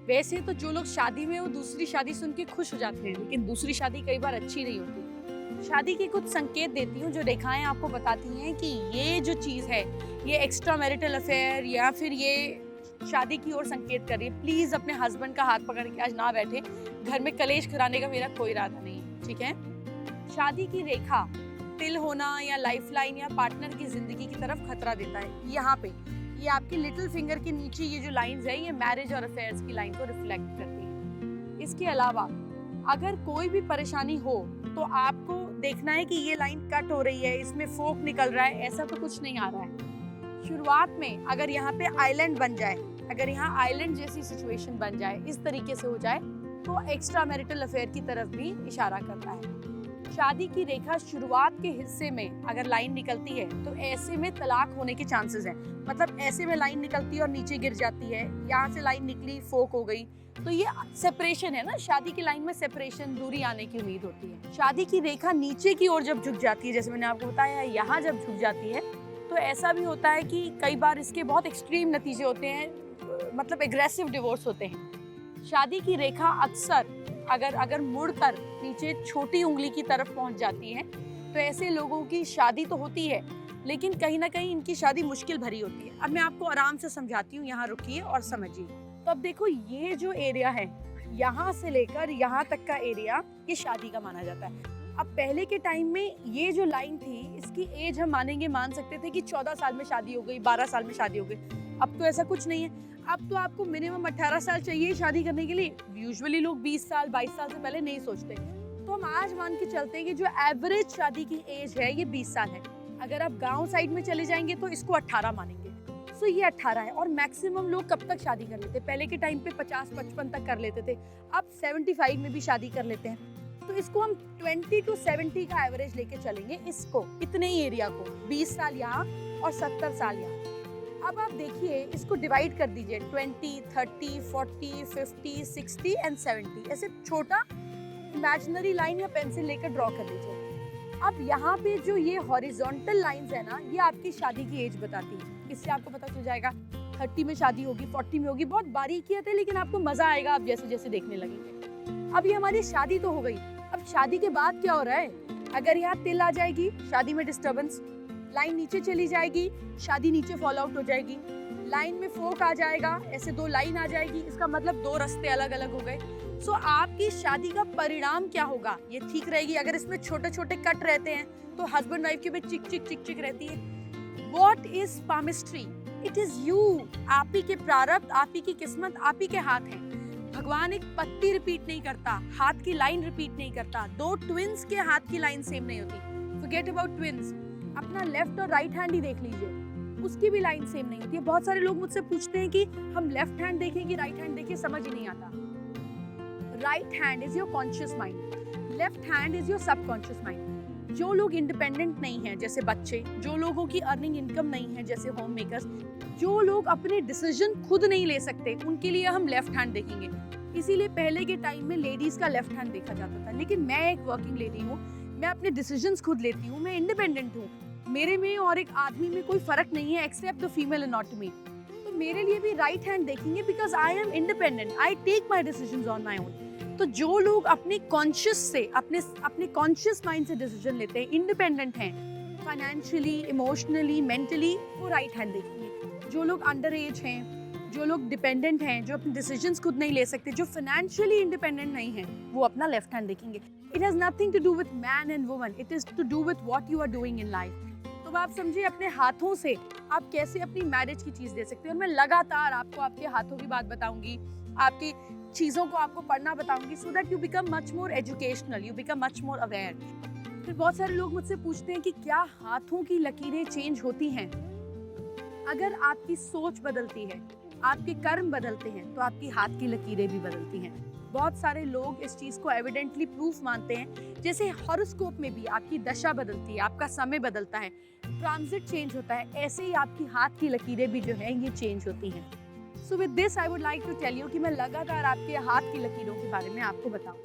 वैसे तो जो लोग शादी में वो दूसरी शादी सुन के खुश हो जाते हैं, लेकिन दूसरी शादी कई बार अच्छी नहीं होती। शादी के कुछ संकेत देती हूँ जो रेखाएं आपको बताती हैं कि ये जो चीज़ है, ये एक्स्ट्रा मैरिटल अफेयर या फिर ये शादी की ओर संकेत कर रही है। प्लीज अपने हस्बैंड का हाथ पकड़ के आज ना बैठे, घर में कलेश कराने का मेरा कोई इरादा नहीं है, ठीक है। शादी की रेखा तिल होना या लाइफलाइन या पार्टनर की जिंदगी की तरफ खतरा देता है। यहाँ पे ये आपकी लिटिल फिंगर के नीचे ये जो लाइंस है, ये मैरिज और अफेयर्स की लाइन को रिफ्लेक्ट करती है। इसके अलावा अगर कोई भी परेशानी हो तो आपको देखना है कि ये लाइन कट हो रही है, इसमें फोक निकल रहा है, ऐसा तो कुछ नहीं आ रहा है। शुरुआत में अगर यहाँ पे आइलैंड बन जाए, अगर यहाँ आइलैंड जैसी सिचुएशन बन जाए, इस तरीके से हो जाए, तो एक्स्ट्रा मैरिटल अफेयर की तरफ भी इशारा करता है। शादी की रेखा शुरुआत के हिस्से में अगर लाइन निकलती है तो ऐसे में तलाक होने के चांसेस हैं। मतलब ऐसे में लाइन निकलती है और नीचे गिर जाती है, यहाँ से लाइन निकली फोक हो गई, तो ये सेपरेशन है ना। शादी की लाइन में सेपरेशन, दूरी आने की उम्मीद होती है। शादी की रेखा नीचे की ओर जब झुक जाती है, जैसे मैंने आपको बताया, यहाँ जब झुक जाती है तो ऐसा भी होता है कि कई बार इसके बहुत एक्सट्रीम नतीजे होते हैं, मतलब एग्रेसिव डिवोर्स होते हैं। शादी की रेखा अक्सर अगर मुड़कर नीचे छोटी उंगली की तरफ पहुंच जाती है तो ऐसे लोगों की शादी तो होती है, लेकिन कहीं ना कहीं इनकी शादी मुश्किल भरी होती है। अब मैं आपको आराम से समझाती हूँ, यहाँ रुकिए और समझिए। तो अब देखो, ये जो एरिया है, यहाँ से लेकर यहाँ तक का एरिया, ये शादी का माना जाता है। अब पहले के टाइम में ये जो लाइन थी, इसकी एज हम मान सकते थे कि 14 साल में शादी हो गई, 12 साल में शादी हो गई। अब तो ऐसा कुछ नहीं है। अब तो आपको मिनिमम 18 साल चाहिए शादी करने के लिए। यूजुअली लोग 20 साल 22 साल से पहले नहीं सोचते। तो हम आज मान के चलते हैं कि जो एवरेज शादी की एज है ये 20 साल है। अगर आप गांव साइड में चले जाएंगे तो इसको 18 मानेंगे। सो ये 18 है। और मैक्सिमम लोग कब तक शादी कर लेते? पहले के टाइम पे 50-55 तक कर लेते थे, अब 75 में भी शादी कर लेते हैं। तो इसको हम 20 to 70 का एवरेज लेके चलेंगे, इसको, इतने ही एरिया को, 20 साल यहाँ और 70 साल यहाँ। अब आप देखिए, इसको डिवाइड कर दीजिए 20, 30, 40, 50, 60 एंड 70, ऐसे छोटा इमेजिनरी लाइन या पेंसिल लेकर ड्रॉ कर लीजिए। अब यहाँ पे जो ये हॉरिजॉन्टल लाइंस है ना, ये आपकी शादी की एज बताती है। इससे आपको पता चल जाएगा 30 में शादी होगी, 40 में होगी। बहुत बारीकियत है, लेकिन आपको मजा आएगा आप जैसे जैसे देखने लगेंगे। अब ये हमारी शादी तो हो गई। अब शादी के बाद क्या हो रहा है? अगर यहाँ तिल आ जाएगी, शादी में डिस्टर्बेंस, लाइन नीचे चली जाएगी, शादी नीचे फॉल आउट हो जाएगी। लाइन में फोक आ जाएगा, ऐसे 2 लाइन आ जाएगी, इसका मतलब 2 रास्ते अलग अलग हो गए। सो आपकी शादी का परिणाम क्या होगा? ये ठीक रहेगी। अगर इसमें छोटे छोटे कट रहते हैं तो हस्बैंड वाइफ के बीच चिक चिक चिक चिक रहती है। What is palmistry? It is you. आप ही के प्रारब्ध, आप ही की किस्मत, आप ही के हाथ हैं। भगवान एक पत्ती रिपीट नहीं करता, हाथ की लाइन रिपीट नहीं करता। 2 ट्विंस के हाथ की लाइन सेम नहीं होती। Forget about twins. अपना लेफ्ट और राइट हैंड ही देख लीजिए, उसकी भी लाइन सेम नहीं होती है। बहुत सारे लोग मुझसे पूछते हैं कि हम लेफ्ट हैंड देखें कि राइट हैंड देखें, समझ ही नहीं आता। Right hand is your conscious mind, left hand is your subconscious mind. जो लोग इंडिपेंडेंट नहीं हैं, जैसे बच्चे, जो लोगों की अर्निंग इनकम नहीं है, जैसे होम मेकर्स, जो लोग अपने डिसीजन खुद नहीं ले सकते, उनके लिए हम लेफ्ट हैंड देखेंगे। इसीलिए पहले के टाइम में लेडीज का लेफ्ट हैंड देखा जाता था। लेकिन मैं एक वर्किंग लेडी हूँ, मैं अपने डिसीजंस खुद लेती हूँ, मैं इंडिपेंडेंट हूँ। मेरे में और एक आदमी में कोई फर्क नहीं है, एक्सेप्ट द फीमेल एनाटॉमी। तो मेरे लिए भी राइट हैंड देखेंगे, because I am independent, I take my decisions on my own. तो जो लोग अपने कॉन्शियस से, अपने कॉन्शियस माइंड से डिसीजन लेते हैं, इंडिपेंडेंट हैं, फाइनेंशियली, इमोशनली, मेंटली, वो राइट हैंड देखेंगे। जो लोग अंडर एज हैं, जो लोग डिपेंडेंट हैं, जो अपने डिसीजंस खुद नहीं ले सकते, जो फाइनेंशियली इंडिपेंडेंट नहीं हैं, वो अपना लेफ्ट हैंड देखेंगे। It has nothing to do with man and woman, it is to do with what you are doing in life. तो आप समझिए, अपने हाथों से आप कैसे अपनी मैरिज की चीज दे सकते हैं। और मैं लगातार आपको आपके हाथों की बात बताऊंगी, आपकी चीजों को आपको पढ़ना बताऊंगी, so that you become much more educational, you become much more aware. फिर बहुत सारे लोग मुझसे पूछते हैं कि क्या हाथों की लकीरें चेंज होती हैं? अगर आपकी सोच बदलती है, आपके कर्म बदलते हैं, तो आपकी हाथ की लकीरें भी बदलती हैं। बहुत सारे लोग इस चीज को एविडेंटली प्रूफ मानते हैं। जैसे हॉरोस्कोप में भी आपकी दशा बदलती है, आपका समय बदलता है, ट्रांजिट चेंज होता है, ऐसे ही आपकी हाथ की लकीरें भी जो है ये चेंज होती हैं। So with this I would like to tell you कि मैं लगातार आपके हाथ की लकीरों के बारे में आपको बताऊं।